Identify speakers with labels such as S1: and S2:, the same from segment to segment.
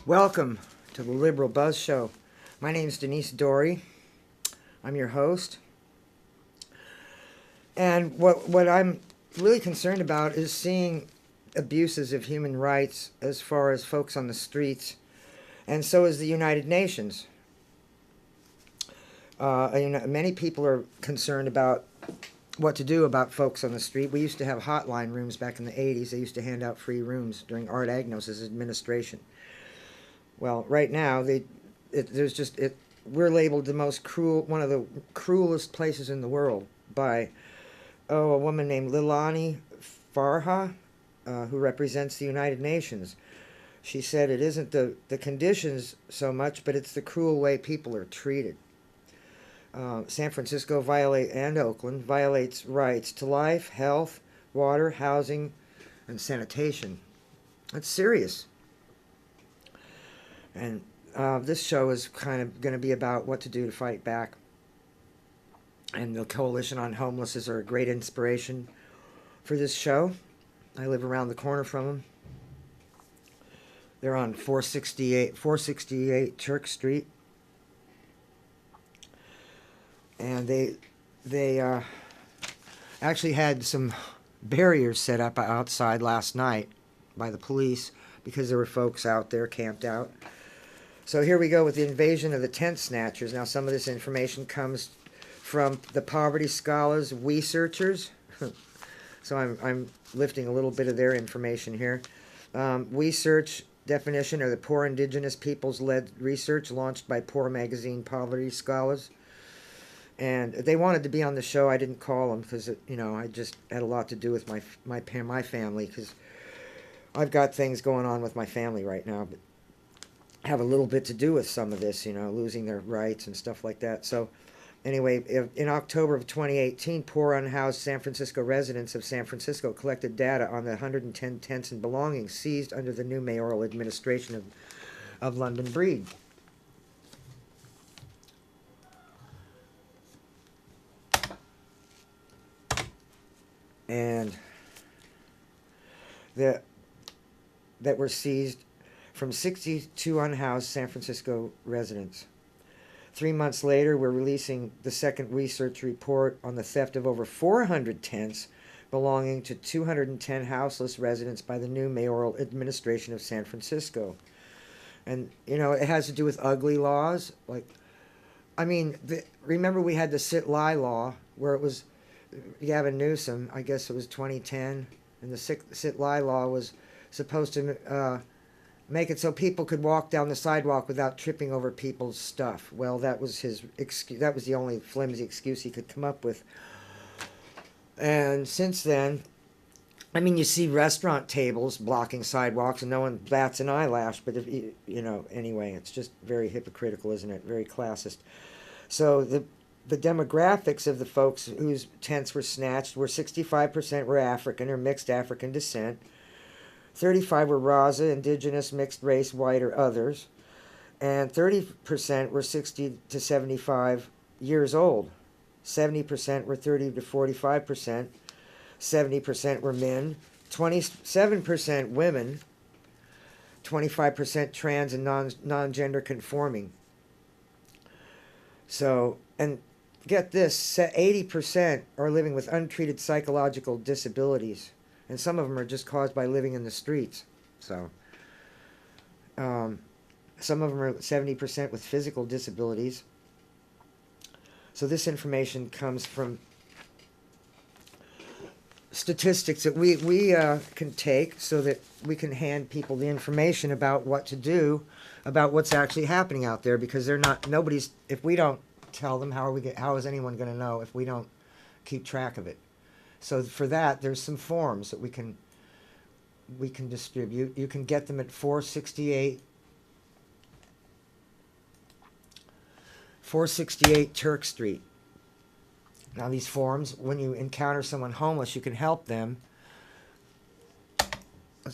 S1: Welcome to the Liberal Buzz Show. My name is Denise Dorey. I'm your host. And what I'm really concerned about is seeing abuses of human rights as far as folks on the streets, and so is the United Nations. Many people are concerned about what to do about folks on the street. We used to have hotline rooms back in the 80s. They used to hand out free rooms during Art Agnos's administration. Well, right now, we're labeled the most cruel, one of the cruelest places in the world by, a woman named Lilani Farha, who represents the United Nations. She said it isn't the conditions so much, but it's the cruel way people are treated. San Francisco and Oakland violates rights to life, health, water, housing, and sanitation. That's serious. And this show is kind of going to be about what to do to fight back. And the Coalition on Homeless are a great inspiration for this show. I live around the corner from them. They're on 468 Church Street. And they actually had some barriers set up outside last night by the police because there were folks out there camped out. So here we go with the invasion of the tent snatchers. Now, some of this information comes from the Poverty Scholars researchers. So I'm lifting a little bit of their information here. Research definition are the poor indigenous peoples-led research launched by Poor Magazine Poverty Scholars. And they wanted to be on the show. I didn't call them because, I just had a lot to do with my family, because I've got things going on with my family right now, but have a little bit to do with some of this, losing their rights and stuff like that. So anyway, in October of 2018, poor unhoused San Francisco residents of San Francisco collected data on the 110 tents and belongings seized under the new mayoral administration of London Breed. And that were seized from 62 unhoused San Francisco residents. 3 months later, we're releasing the second research report on the theft of over 400 tents belonging to 210 houseless residents by the new mayoral administration of San Francisco. And, it has to do with ugly laws. Remember we had the sit-lie law where it was Gavin Newsom, I guess it was 2010, and the sit-lie law was supposed to make it so people could walk down the sidewalk without tripping over people's stuff. Well, that was his excuse. That was the only flimsy excuse he could come up with. And since then, you see restaurant tables blocking sidewalks and no one bats an eyelash. But anyway, it's just very hypocritical, isn't it? Very classist. So the demographics of the folks whose tents were snatched were 65% were African or mixed African descent. 35 were Raza, indigenous, mixed race, white, or others. And 30% were 60 to 75 years old. 70% were 30 to 45%. 70% were men. 27% women. 25% trans and non-gender conforming. So, and get this, 80% are living with untreated psychological disabilities. And some of them are just caused by living in the streets. So, some of them are 70% with physical disabilities. So this information comes from statistics that we can take so that we can hand people the information about what to do about what's actually happening out there, because if we don't tell them, how is anyone going to know if we don't keep track of it? So for that, there's some forms that we can distribute. You can get them at 468 Turk Street. Now these forms, when you encounter someone homeless, you can help them.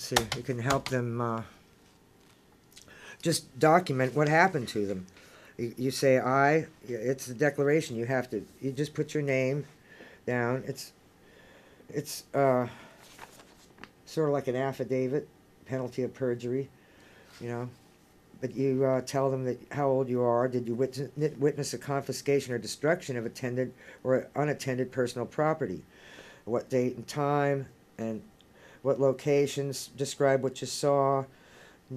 S1: You can help them just document what happened to them. You say, it's the declaration. You just put your name, down. It's sort of like an affidavit, penalty of perjury, you know. But you tell them that how old you are. Did you witness a confiscation or destruction of attended or unattended personal property? What date and time, and what locations? Describe what you saw.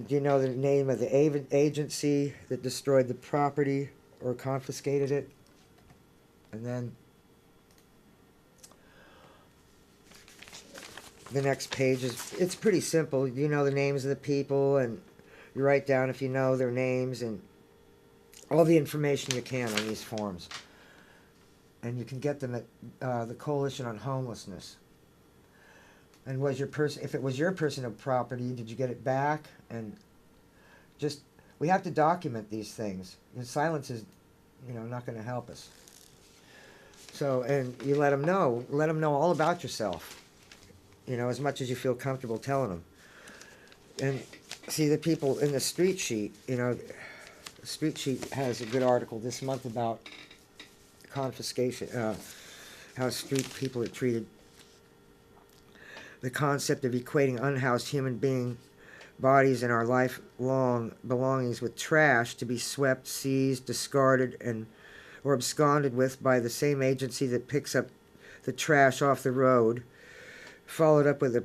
S1: Do you know the name of the agency that destroyed the property or confiscated it? And then the next page it's pretty simple. You know the names of the people, and you write down, if you know, their names and all the information you can on these forms. And you can get them at the Coalition on Homelessness. And was your person, if it was your personal property, did you get it back? And just, we have to document these things. And silence is, not going to help us. So, and you let them know all about yourself, as much as you feel comfortable telling them. And see, the people in the street sheet, the street sheet has a good article this month about confiscation, how street people are treated. The concept of equating unhoused human being bodies and our lifelong belongings with trash to be swept, seized, discarded, or absconded with by the same agency that picks up the trash off the road, followed up with a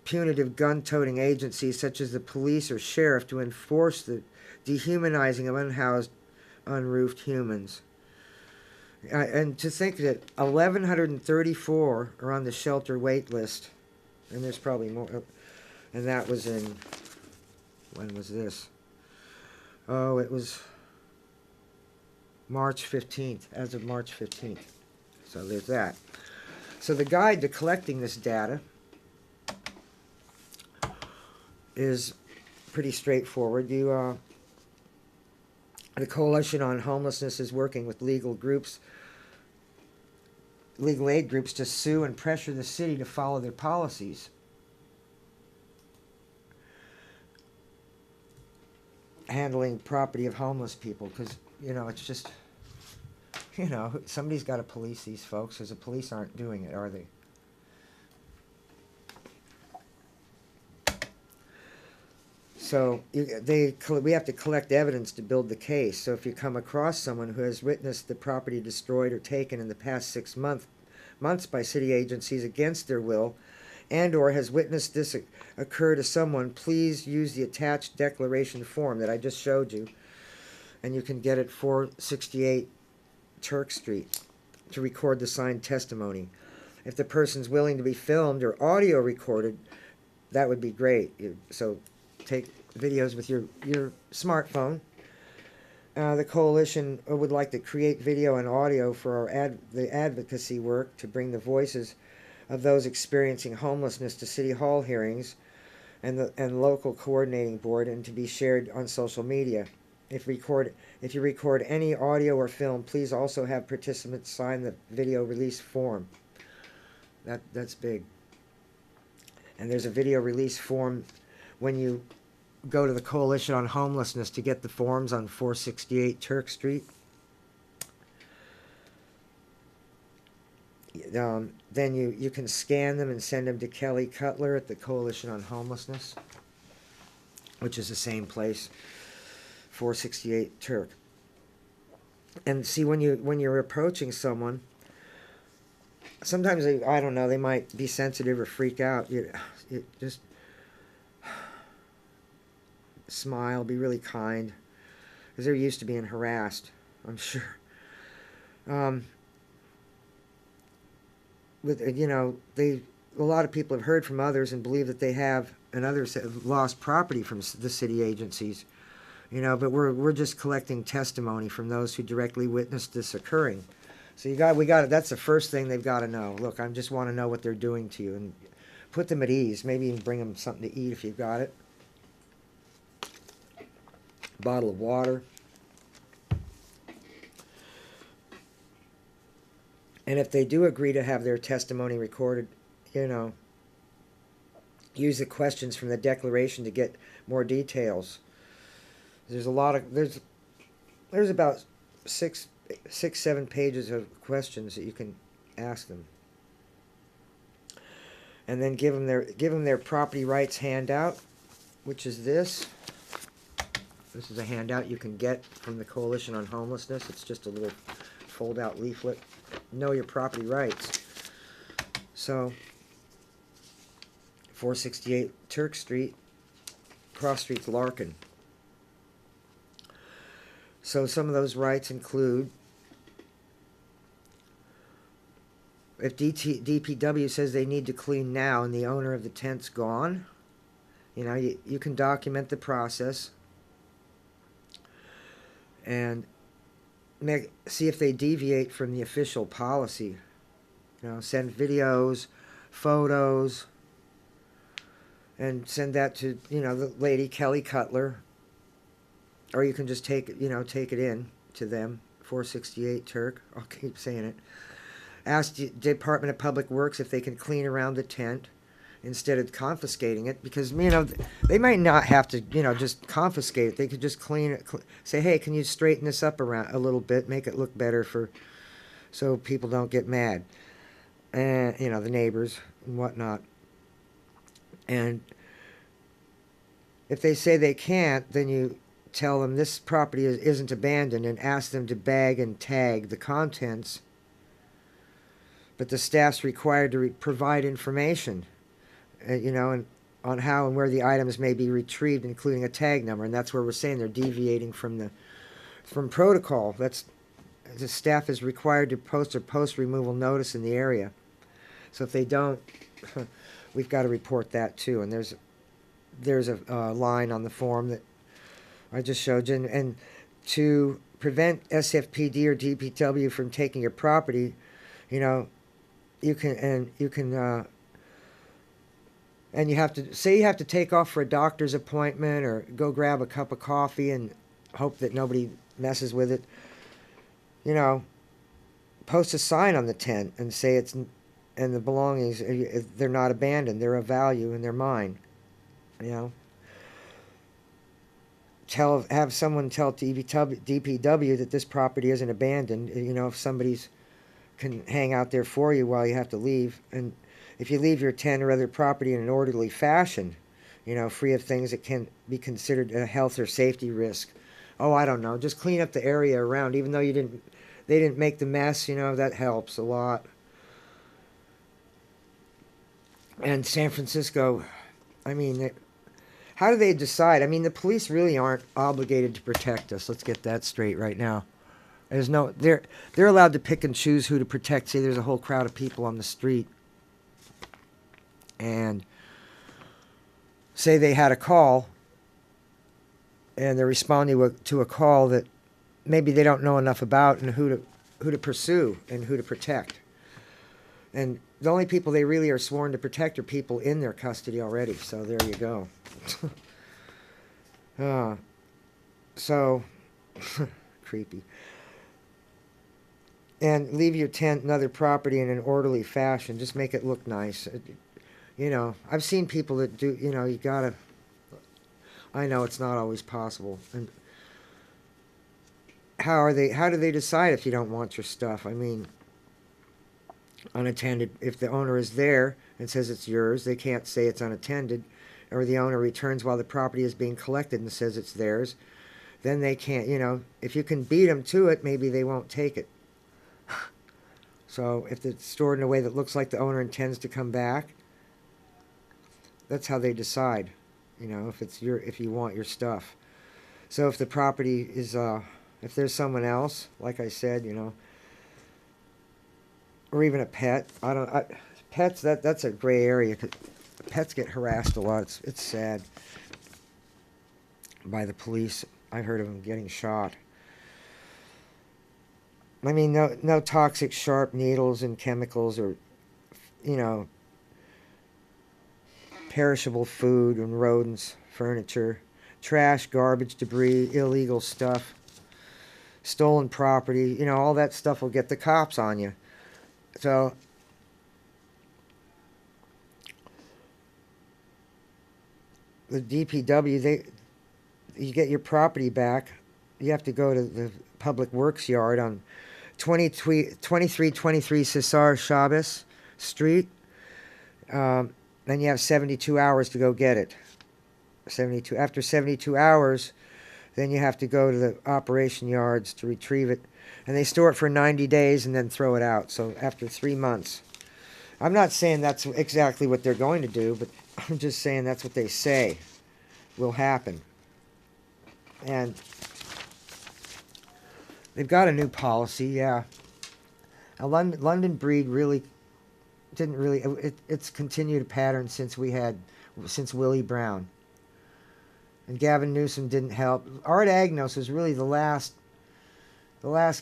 S1: punitive gun-toting agency such as the police or sheriff to enforce the dehumanizing of unhoused, unroofed humans. And to think that 1,134 are on the shelter wait list, and there's probably more, and that was in, when was this? Oh, it was March 15th, as of March 15th. So there's that. So the guide to collecting this data is pretty straightforward. The Coalition on Homelessness is working with legal aid groups to sue and pressure the city to follow their policies. Handling property of homeless people, because, it's just, somebody's got to police these folks, because the police aren't doing it, are they? So we have to collect evidence to build the case. So if you come across someone who has witnessed the property destroyed or taken in the past 6 months by city agencies against their will, and or has witnessed this occur to someone, please use the attached declaration form that I just showed you. And you can get it 468 Turk Street to record the signed testimony. If the person's willing to be filmed or audio recorded, that would be great. So take videos with your smartphone. The Coalition would like to create video and audio for the advocacy work to bring the voices of those experiencing homelessness to City Hall hearings and local coordinating board, and to be shared on social media. If you record any audio or film, please also have participants sign the video release form. That's big. And there's a video release form when you go to the Coalition on Homelessness to get the forms on 468 Turk Street. Then you can scan them and send them to Kelly Cutler at the Coalition on Homelessness, which is the same place, 468 Turk. And see, when you're approaching someone, sometimes I don't know, they might be sensitive or freak out. You just smile, be really kind, because they're used to being harassed, I'm sure. A lot of people have heard from others and believe that they have, and others have lost property from the city agencies. But we're just collecting testimony from those who directly witnessed this occurring. So we got that's the first thing they've got to know. Look, I just want to know what they're doing to you, and put them at ease. Maybe even bring them something to eat if you've got it. Bottle of water. And if they do agree to have their testimony recorded, use the questions from the declaration to get more details. There's about 6-7 pages of questions that you can ask them. and then give them their property rights handout, which is this. This is a handout you can get from the Coalition on Homelessness. It's just a little fold-out leaflet. Know your property rights. So, 468 Turk Street, cross street's Larkin. So some of those rights include, if DPW says they need to clean now and the owner of the tent's gone, you know, you can document the process and see if they deviate from the official policy. You know, send videos, photos, and send that to, you know, the lady Kelly Cutler, or you can just take it in to them. 468 Turk. I'll keep saying it. Ask the Department of Public Works if they can clean around the tent instead of confiscating it, because, you know, they might not have to, you know, just confiscate it. They could just clean it. Say, hey, can you straighten this up around a little bit, make it look better so people don't get mad, and, you know, the neighbors and whatnot. And if they say they can't, then you tell them this property isn't abandoned and ask them to bag and tag the contents. But the staff's required to provide information, you know, and on how and where the items may be retrieved, including a tag number. And that's where we're saying they're deviating from protocol. The staff is required to post a post removal notice in the area. So if they don't, we've got to report that too. And there's a line on the form that I just showed you. And to prevent SFPD or DPW from taking your property, you know, you have to take off for a doctor's appointment or go grab a cup of coffee and hope that nobody messes with it. You know, post a sign on the tent and say and the belongings, they're not abandoned, they're of value and they're mine. You know, have someone tell DPW that this property isn't abandoned. You know, if somebody's can hang out there for you while you have to leave, and if you leave your tent or other property in an orderly fashion, you know, free of things that can be considered a health or safety risk. Oh, I don't know, just clean up the area around, even though they didn't make the mess, you know, that helps a lot. And San Francisco, I mean, how do they decide? I mean, the police really aren't obligated to protect us. Let's get that straight right now. They're allowed to pick and choose who to protect. Say there's a whole crowd of people on the street, and say they had a call, and they're responding to a call that maybe they don't know enough about, and who to pursue and who to protect. And the only people they really are sworn to protect are people in their custody already. So there you go. So creepy. And leave your tent and other property in an orderly fashion. Just make it look nice. You know, I've seen people that do, you know, I know it's not always possible. And how do they decide if you don't want your stuff? I mean, unattended, if the owner is there and says it's yours, they can't say it's unattended. Or the owner returns while the property is being collected and says it's theirs. Then they can't, you know, if you can beat them to it, maybe they won't take it. So if it's stored in a way that looks like the owner intends to come back, that's how they decide, you know, if you want your stuff. So if the property is, if there's someone else, like I said, you know, or even a pet, pets, that's a gray area. Pets get harassed a lot. It's sad by the police. I heard of them getting shot. I mean, no toxic sharp needles and chemicals, or, you know, perishable food and rodents, furniture, trash, garbage, debris, illegal stuff, stolen property. You know, all that stuff will get the cops on you. So the DPW, you get your property back, you have to go to the Public Works yard on 2323 Cesar Chavez Street. then you have 72 hours to go get it. After 72 hours, then you have to go to the operation yards to retrieve it. And they store it for 90 days and then throw it out. So after 3 months. I'm not saying that's exactly what they're going to do, but I'm just saying that's what they say will happen. And they've got a new policy, yeah. A London breed didn't really, it's continued a pattern since Willie Brown. And Gavin Newsom didn't help. Art Agnos was really the last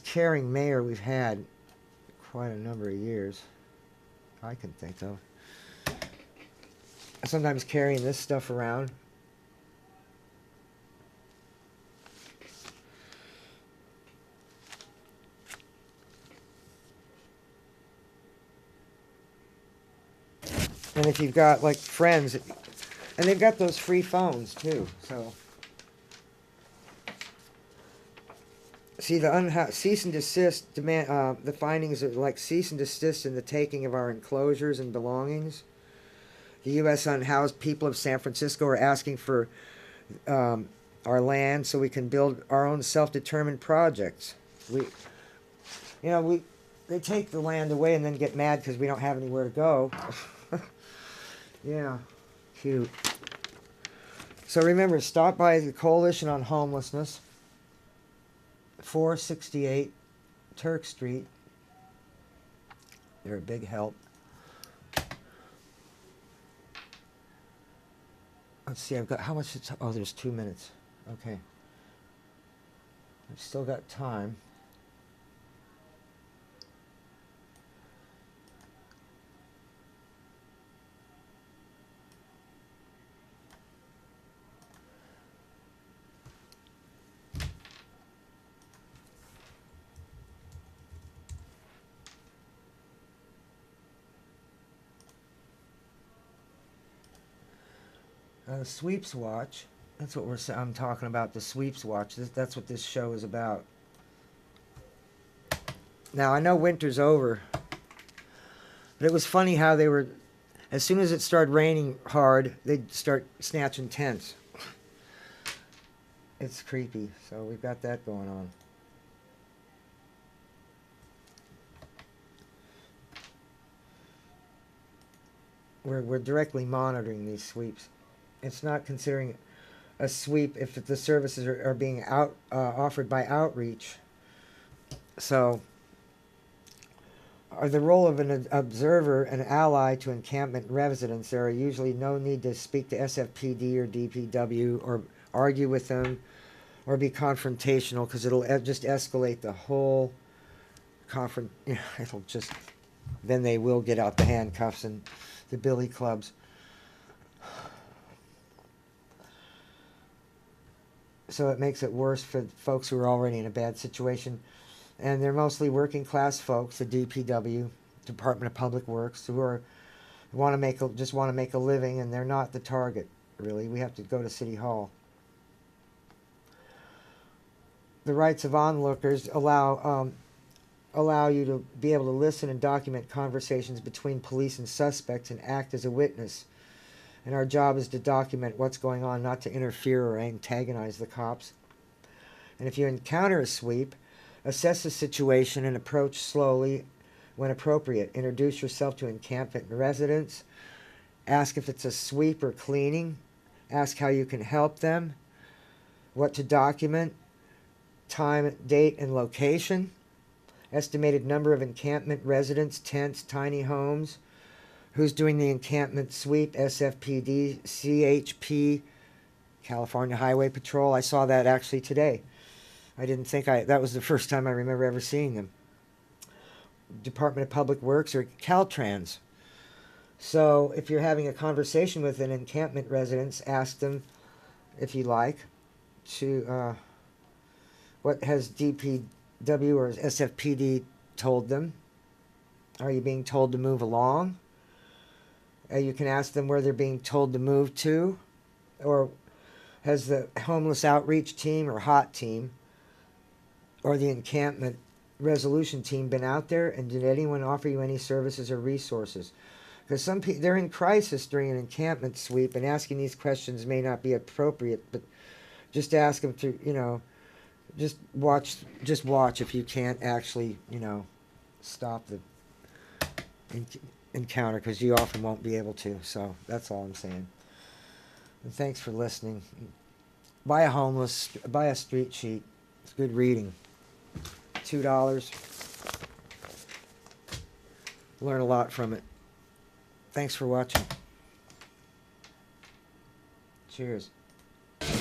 S1: caring mayor we've had quite a number of years. I can think of. Sometimes carrying this stuff around. And if you've got like friends, and they've got those free phones too, so. See, the cease and desist demand. The findings are like cease and desist in the taking of our enclosures and belongings. The U.S. unhoused people of San Francisco are asking for our land so we can build our own self-determined projects. They take the land away and then get mad because we don't have anywhere to go. Yeah, cute. So remember, stop by the Coalition on Homelessness, 468 Turk Street. They're a big help. Let's see, I've got, how much, oh, there's 2 minutes. Okay. I've still got time. Sweeps Watch. That's what I'm talking about, the Sweeps Watch. That's what this show is about. Now, I know winter's over, but it was funny how they were, as soon as it started raining hard, they'd start snatching tents. It's creepy, so we've got that going on. We're directly monitoring these sweeps. It's not considering a sweep if the services are being offered by outreach. So, the role of an observer, an ally to encampment residents, there are usually no need to speak to SFPD or DPW or argue with them or be confrontational, because it'll just escalate the whole it'll just, then they will get out the handcuffs and the billy clubs. So it makes it worse for folks who are already in a bad situation. And they're mostly working class folks, the DPW, Department of Public Works, who just want to make a living, and they're not the target, really. We have to go to City Hall. The rights of onlookers allow you to be able to listen and document conversations between police and suspects and act as a witness. And our job is to document what's going on, not to interfere or antagonize the cops. And if you encounter a sweep, assess the situation and approach slowly when appropriate. Introduce yourself to encampment residents. Ask if it's a sweep or cleaning. Ask how you can help them. What to document. Time, date, and location. Estimated number of encampment residents, tents, tiny homes. Who's doing the encampment sweep? SFPD, CHP, California Highway Patrol. I saw that actually today. I didn't think that was the first time I remember ever seeing them. Department of Public Works or Caltrans. So if you're having a conversation with an encampment resident, ask them, if you like, to what has DPW or SFPD told them? Are you being told to move along? You can ask them where they're being told to move to, or has the homeless outreach team or HOT team or the encampment resolution team been out there, and did anyone offer you any services or resources? Because some people, they're in crisis during an encampment sweep, and asking these questions may not be appropriate, but just ask them to, just watch if you can't actually, stop the encounter, because you often won't be able to. So that's all I'm saying. And thanks for listening. Buy a street sheet. It's good reading. $2. Learn a lot from it. Thanks for watching. Cheers.
S2: It's